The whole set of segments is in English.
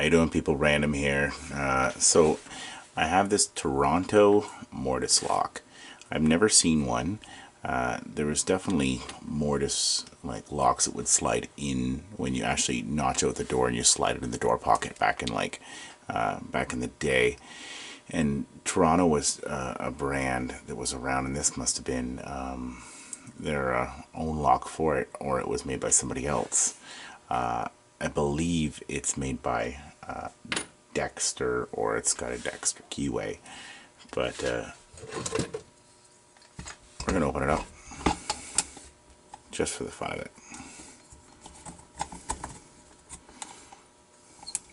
How you doing, people? Random here. So I have this Toronto mortise lock. I've never seen one. There was definitely mortise like locks that would slide in when you actually notch out the door and you slide it in the door pocket back in back in the day. And Toronto was a brand that was around, and this must have been their own lock for it, or it was made by somebody else. I believe it's made by Dexter, or it's got a Dexter keyway. But we're going to open it up just for the fun of it.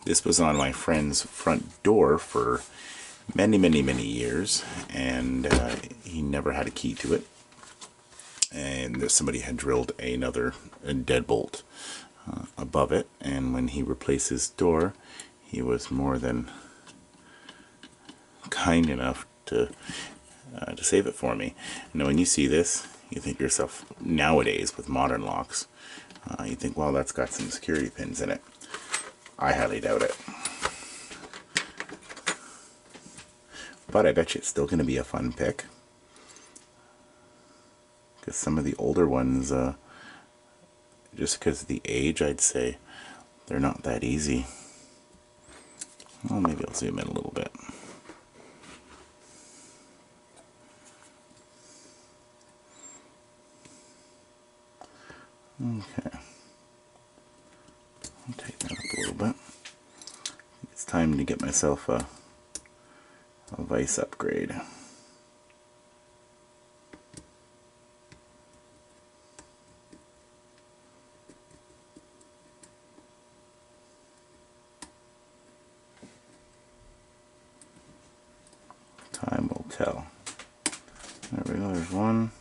This was on my friend's front door for many years, and he never had a key to it. And somebody had drilled a deadbolt above it, and when he replaced his door, he was more than kind enough to save it for me. Now, when you see this, you think to yourself, nowadays with modern locks, you think, well, that's got some security pins in it. I highly doubt it. But I bet you it's still going to be a fun pick, because some of the older ones, just because of the age, I'd say they're not that easy. Well, maybe I'll zoom in a little bit. Okay, I'll take that up a little bit. It's time to get myself a vise upgrade. Time will tell. There we go, there's one.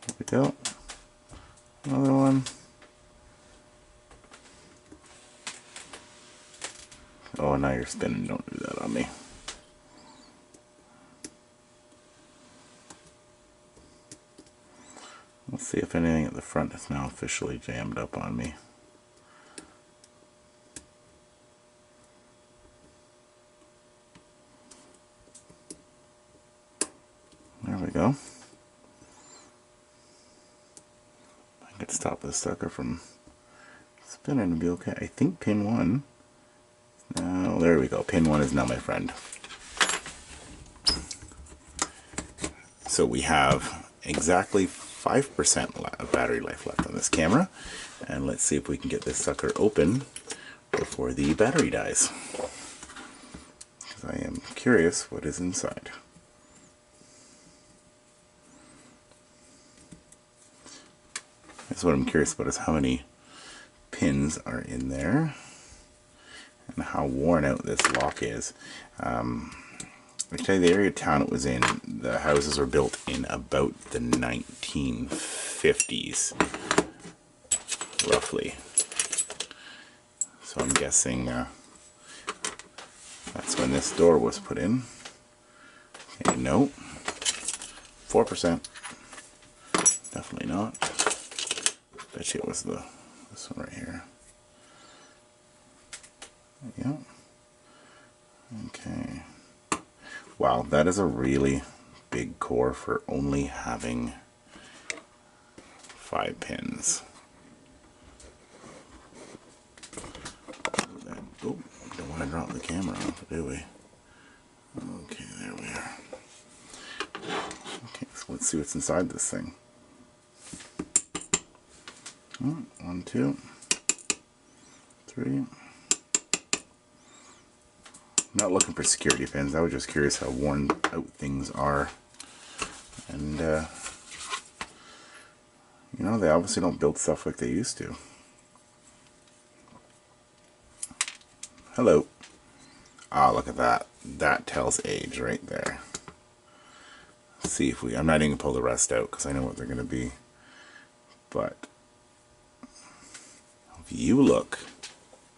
There we go. Another one. Oh, now you're spinning. Don't do that on me. Let's see if anything at the front is now officially jammed up on me. There we go. I could stop this sucker from spinning and be okay. I think pin 1. Now, there we go. Pin 1 is now my friend. So we have exactly 5% battery life left on this camera. And let's see if we can get this sucker open before the battery dies, because I am curious what is inside. That's what I'm curious about, is how many pins are in there and how worn out this lock is. I tell you, the area of town it was in, the houses were built in about the 1950s, roughly. So I'm guessing that's when this door was put in. Okay, no. 4%. Definitely not. Bet you it was this one right here. Yeah. Okay. Wow, that is a really big core for only having 5 pins. Oh, don't want to drop the camera off, do we? Okay, there we are. Okay, so let's see what's inside this thing. 1, 2, 3. Not looking for security pins. I was just curious how worn out things are. And, you know, they obviously don't build stuff like they used to. Hello. Ah, look at that. That tells age right there. Let's see if I'm not even going to pull the rest out because I know what they're going to be. But if you look,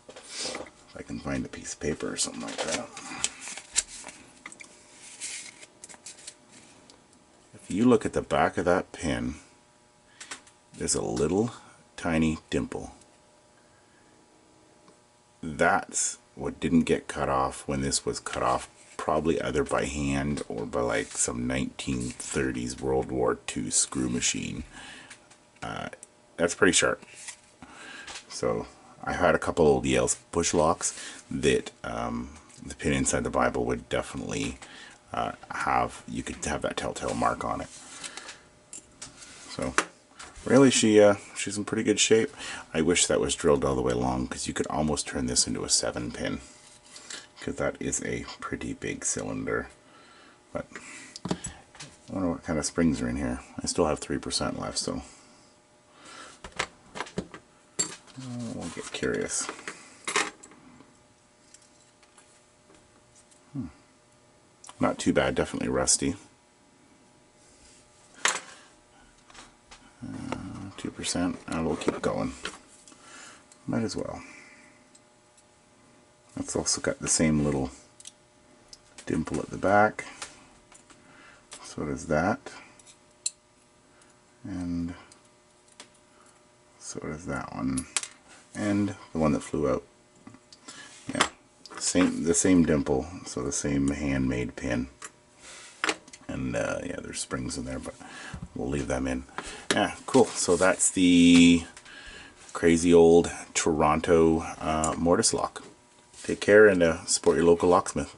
if I can find a piece of paper or something like that. you look at the back of that pin, there's a little tiny dimple. That's what didn't get cut off when this was cut off, probably either by hand or by like some 1930s World War II screw machine. That's pretty sharp. So I had a couple old Yale push locks that the pin inside the Bible would definitely you could have that telltale mark on it. So really, she's in pretty good shape. I wish that was drilled all the way along, because you could almost turn this into a 7 pin, because that is a pretty big cylinder. But I wonder what kind of springs are in here. I still have 3% left, so we'll get curious. Not too bad, definitely rusty. 2%, and we'll keep going. Might as well. It's also got the same little dimple at the back. So does that. And so does that one. And the one that flew out. Yeah. The same dimple, so the same handmade pin. And yeah, there's springs in there, but we'll leave them in. Yeah, cool. So that's the crazy old Toronto mortise lock. Take care and support your local locksmith.